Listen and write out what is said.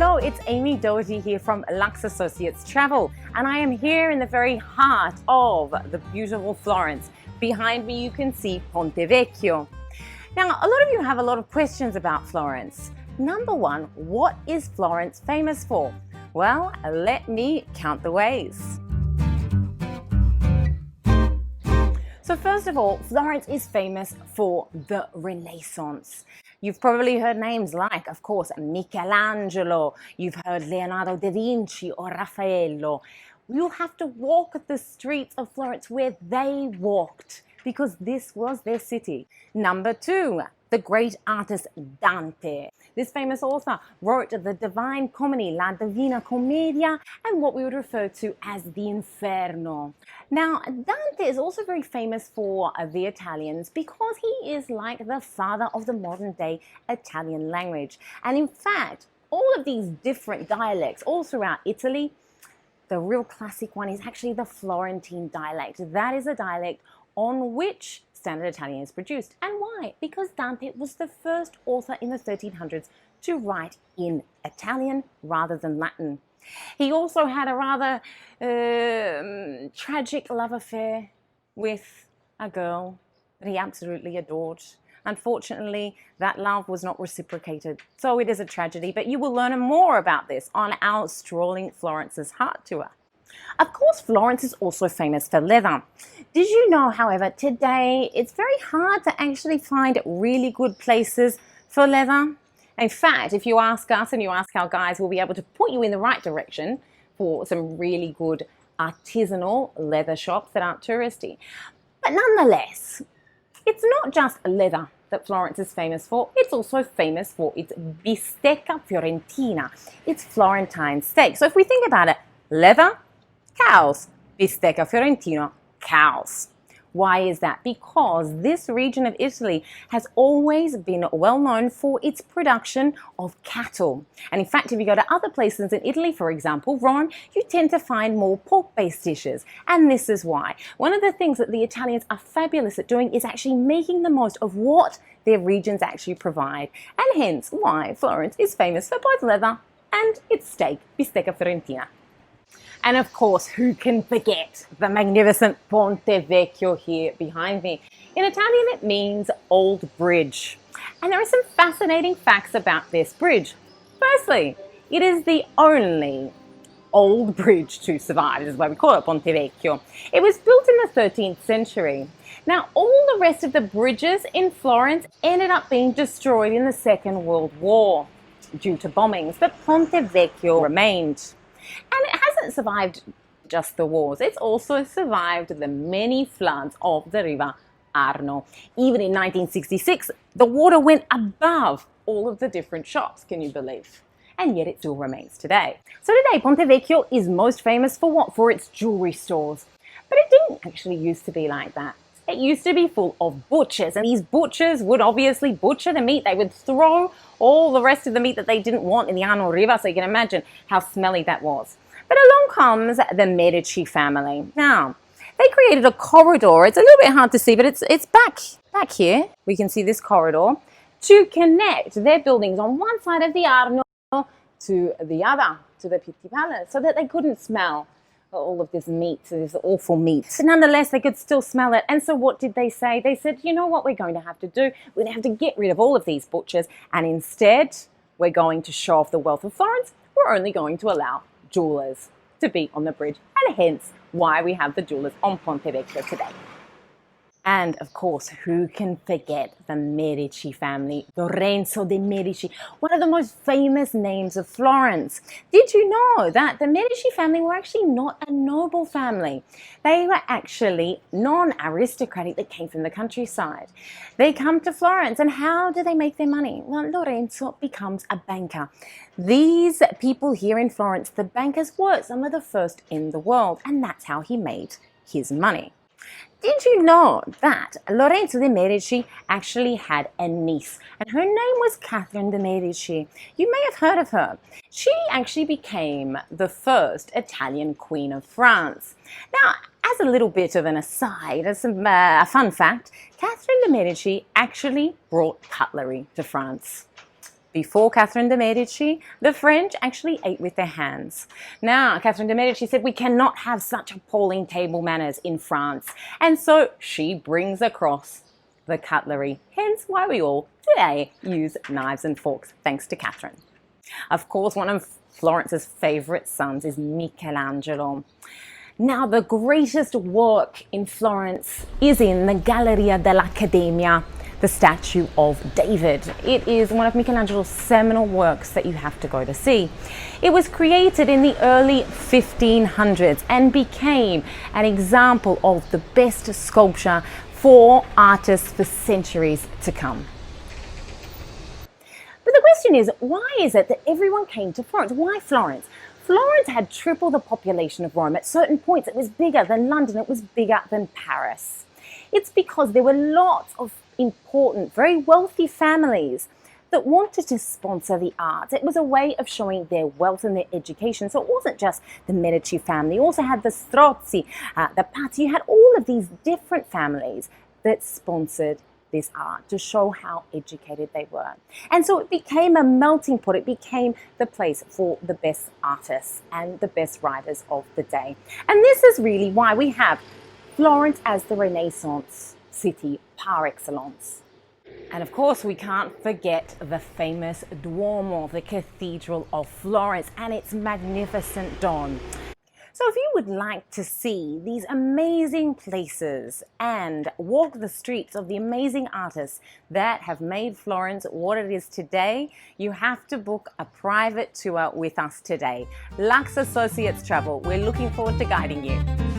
Hello, it's Amy Doherty here from Lux Associates Travel, and I am here in the very heart of the beautiful Florence. Behind me you can see Ponte Vecchio. Now, a lot of you have a lot of questions about Florence. Number one, what is Florence famous for? Well, let me count the ways. So first of all, Florence is famous for the Renaissance. You've probably heard names like, of course, Michelangelo, you've heard Leonardo da Vinci or Raffaello. You'll have to walk the streets of Florence where they walked because this was their city. Number two, the great artist Dante. This famous author wrote the Divine Comedy, La Divina Commedia, and what we would refer to as the Inferno. Now, Dante is also very famous for the Italians because he is like the father of the modern day Italian language. And in fact, all of these different dialects all throughout Italy, the real classic one is actually the Florentine dialect. That is a dialect on which Standard Italian is produced. And why? Because Dante was the first author in the 1300s to write in Italian rather than Latin. He also had a rather tragic love affair with a girl that he absolutely adored. Unfortunately, that love was not reciprocated. So it is a tragedy, but you will learn more about this on our Strolling Florence's Heart tour. Of course, Florence is also famous for leather. Did you know, however, today it's very hard to actually find really good places for leather? In fact, if you ask us and you ask our guys, we'll be able to point you in the right direction for some really good artisanal leather shops that aren't touristy. But nonetheless, it's not just leather that Florence is famous for, it's also famous for its bistecca fiorentina, its Florentine steak. So if we think about it, leather, cows, bistecca fiorentino, cows. Why is that? Because this region of Italy has always been well known for its production of cattle. And in fact, if you go to other places in Italy, for example, Rome, you tend to find more pork-based dishes. And this is why. One of the things that the Italians are fabulous at doing is actually making the most of what their regions actually provide. And hence why Florence is famous for both leather and its steak, bistecca fiorentina. And of course, who can forget the magnificent Ponte Vecchio here behind me? In Italian, it means old bridge. And there are some fascinating facts about this bridge. Firstly, it is the only old bridge to survive. This is why we call it Ponte Vecchio. It was built in the 13th century. Now, all the rest of the bridges in Florence ended up being destroyed in the Second World War due to bombings, but Ponte Vecchio remained. And it hasn't survived just the wars, it's also survived the many floods of the River Arno. Even in 1966, the water went above all of the different shops, can you believe? And yet it still remains today. So today, Ponte Vecchio is most famous for what? For its jewelry stores. But it didn't actually used to be like that. It used to be full of butchers, and these butchers would obviously butcher the meat. They would throw all the rest of the meat that they didn't want in the Arno River, so you can imagine how smelly that was. But along comes the Medici family. Now, they created a corridor. It's a little bit hard to see, but it's back here. We can see this corridor to connect their buildings on one side of the Arno to the other, to the Pitti Palace, so that they couldn't smell all of this meat, this awful meat. But nonetheless, they could still smell it. And so what did they say? They said, you know what we're going to have to do? We're going to have to get rid of all of these butchers. And instead, we're going to show off the wealth of Florence. We're only going to allow jewelers to be on the bridge. And hence why we have the jewelers on Ponte Vecchio today. And of course, who can forget the Medici family, Lorenzo de' Medici, one of the most famous names of Florence. Did you know that the Medici family were actually not a noble family? They were actually non-aristocratic that came from the countryside. They come to Florence, and how do they make their money? Well, Lorenzo becomes a banker. These people here in Florence, the bankers, were some of the first in the world, and that's how he made his money. Did you know that Lorenzo de' Medici actually had a niece, and her name was Catherine de' Medici? You may have heard of her. She actually became the first Italian Queen of France. Now, as a little bit of an aside, as a fun fact, Catherine de' Medici actually brought cutlery to France. Before Catherine de' Medici, the French actually ate with their hands. Now, Catherine de' Medici said we cannot have such appalling table manners in France, and so she brings across the cutlery, hence why we all today use knives and forks, thanks to Catherine. Of course, one of Florence's favourite sons is Michelangelo. Now, the greatest work in Florence is in the Galleria dell'Accademia, the statue of David. It is one of Michelangelo's seminal works that you have to go to see. It was created in the early 1500s and became an example of the best sculpture for artists for centuries to come. But the question is, why is it that everyone came to Florence? Why Florence? Florence had triple the population of Rome. At certain points, it was bigger than London. It was bigger than Paris. It's because there were lots of important, very wealthy families that wanted to sponsor the arts. It was a way of showing their wealth and their education. So it wasn't just the Medici family. You also had the Strozzi, the Patti. You had all of these different families that sponsored this art to show how educated they were. And so it became a melting pot. It became the place for the best artists and the best writers of the day. And this is really why we have Florence as the Renaissance city par excellence. And of course, we can't forget the famous Duomo, the Cathedral of Florence, and its magnificent dome. So if you would like to see these amazing places and walk the streets of the amazing artists that have made Florence what it is today, you have to book a private tour with us today. Lux Associates Travel. We're looking forward to guiding you.